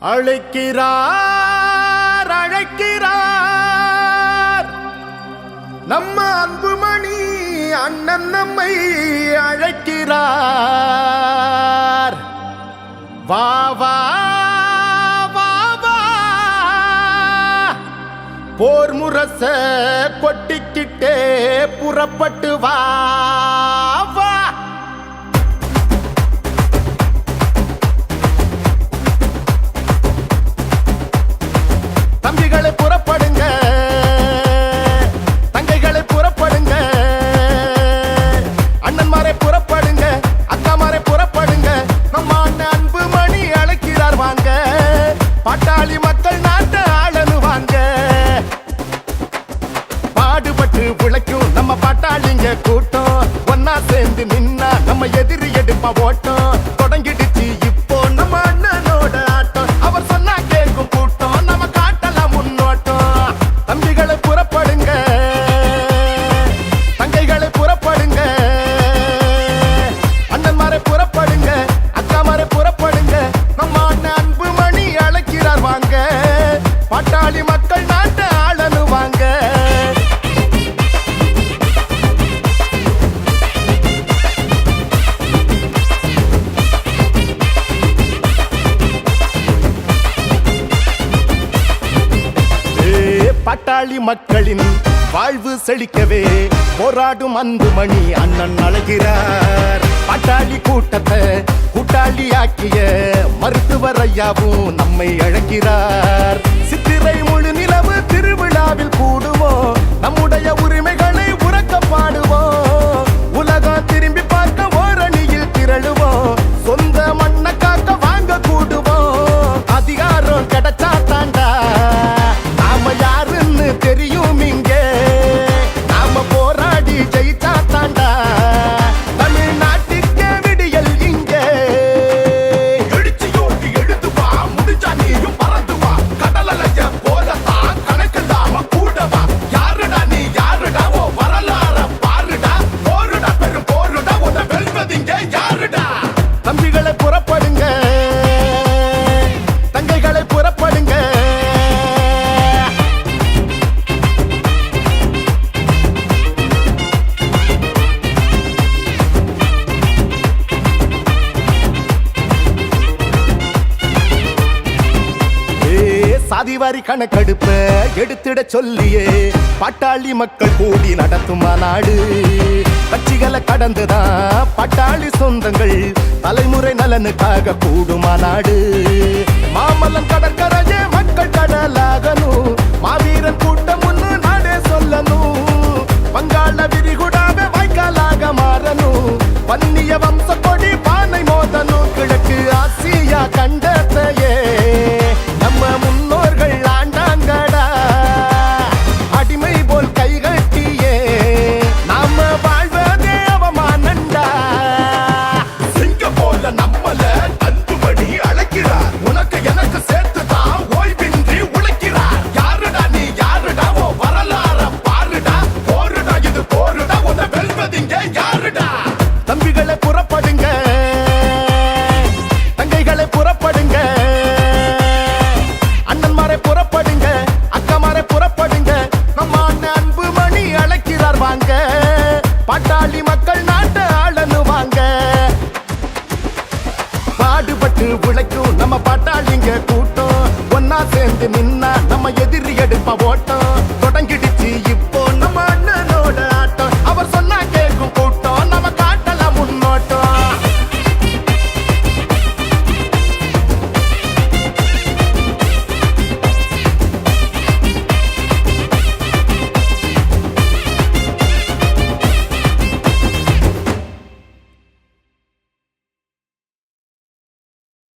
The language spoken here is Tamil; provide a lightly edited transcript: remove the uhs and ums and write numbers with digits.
அழைக்கிறார் அழைக்கிறார் நம்ம அன்புமணி அண்ணன் நம்மை அழைக்கிறார். வா வா வா வா போர் முரச கொட்டிக்கிட்டே புறப்பட்டு வா வா. தம்பிகளை புறப்படுங்க, தங்கைகளை புறப்படுங்க, அண்ணன்மாரை புறப்படுங்க, அக்காமாரை புறப்படுங்க. நம்ம அண்ணன் அன்புமணி அழைக்கிறார் வாங்க, பாட்டாளி மக்கள் நாட்டு ஆளனு வாங்க. பாடுபட்டு உழைக்கும் நம்ம பாட்டாளிங்க கூட்டம், ஒன்னா சேர்ந்து நின்னா நம்ம எதிரி எடுப்பா ஓட்டம். தொடங்கிடுச்சு இப்போ நம்ம அண்ணனோட ஆட்டம், அவர் சொன்னா கேட்கும் கூட்டம், நம்ம காட்டலாம் முன்னோட்டம். தம்பிகளை புறப்படுங்க, தங்கைகளை புறப்படுங்க, அண்ணன்மாரை புறப்படுங்க, அக்காமாரை புறப்படுங்க. நம்ம அண்ணன் அன்புமணி அழைக்கிறார் வாங்க, பாட்டாளி மக்கள் நாட்டு ஆளனு வாங்க. பாட்டாளி மக்களின் வாழ்வு செழிக்கவே போராடும் அன்புமணி அண்ணன் அழைக்கிறார். பாட்டாளி கூட்டத்தை கூட்டாளி ஆக்கிய மருத்துவர் ஐயாவும் நம்மை அழைக்கிறார். சித்திரை முழு நிலவு திருவிழாவில் கூடுவோம், நம்முடைய உரிமைகளை உறக்க பாடுவோம். உலகம் திரும்பி பார்க்க ஓரணியில் திரளுவோம், சொந்த மண்ணை காக்க வாங்க கூடுவோம். அதிகாரம் கிடைச்சா தாண்டா நாம யாருன்னு தெரியும், இங்கே நாம போராடி ஜெயிச்சா தாண்டா தமிழ்நாட்டுக்கே விடியல். இங்கே எழுச்சி யோட்டி எழுது வா, முடிஞ்சா நீயும் பறந்து வா, கடலலைய போலத்தான் கணக்கில்லாம கூடவா. யாருடா நீ யாருடா, ஓ வரலாற பாருடா, போருடா பெரும் போருடா, உன்னை வெல்வதிங்க யாருடா. தம்பிகளை புறப்படுங்க, தங்கைகளை புறப்படுங்க, சாதிவாரி கணக்கெடுப்ப எடுத்திட சொல்லியே பாட்டாளி மக்கள் கூடி நடத்தும் மாநாடு. கட்சிகளை கடந்துதான் பாட்டாளி சொந்தங்கள் தலைமுறை நலனுக்காக கூடும் மாநாடு. மாமல்லன் கடற்கரையே மக்கள் கடலாகணும், மாவீரன் கூட்டம் ஒண்ணு நாடே சொல்லணும். வங்காள விரிகுடாவே வாய்க்காலாக மாறணும், வன்னிய வம்ச கொடி பானை மோதணும். கிழக்கு ஆசியா கண்டத்தையே நம்ம முன்னோர்கள் ஆண்டாங்கடா, அடிமை போல் கைகட்டியே நாம வாழ்வதே அவமானண்டா. சிங்க போல நம்மள அன்புமணி அழைக்கிறார், உனக்கு எனக்கு சேர்த்துதான் ஓய்வின்றி உழைக்கிறார். யாருடா நீ யாருடா, ஓ வரலாற பாருடா, போருடா இது போருடா, உன்னை வெல்வதிங்க யாருடா. தம்பிகளை புறப்படுங்க, தங்கைகளை புறப்படுங்க, அண்ணன்மாரை புறப்படுங்க, அக்காமாரை புறப்படுங்க. நம்ம அண்ணன் அன்புமணி அழைக்கிறார் வாங்க, பாட்டாளி மக்கள் நாட்டு ஆளனு வாங்க. பாடுபட்டு உழைக்கும் நம்ம பாட்டாளிங்க கூட்டம், ஒன்னா சேர்ந்து நின்னா நம்ம எதிரி எடுப்ப ஓட்டம்.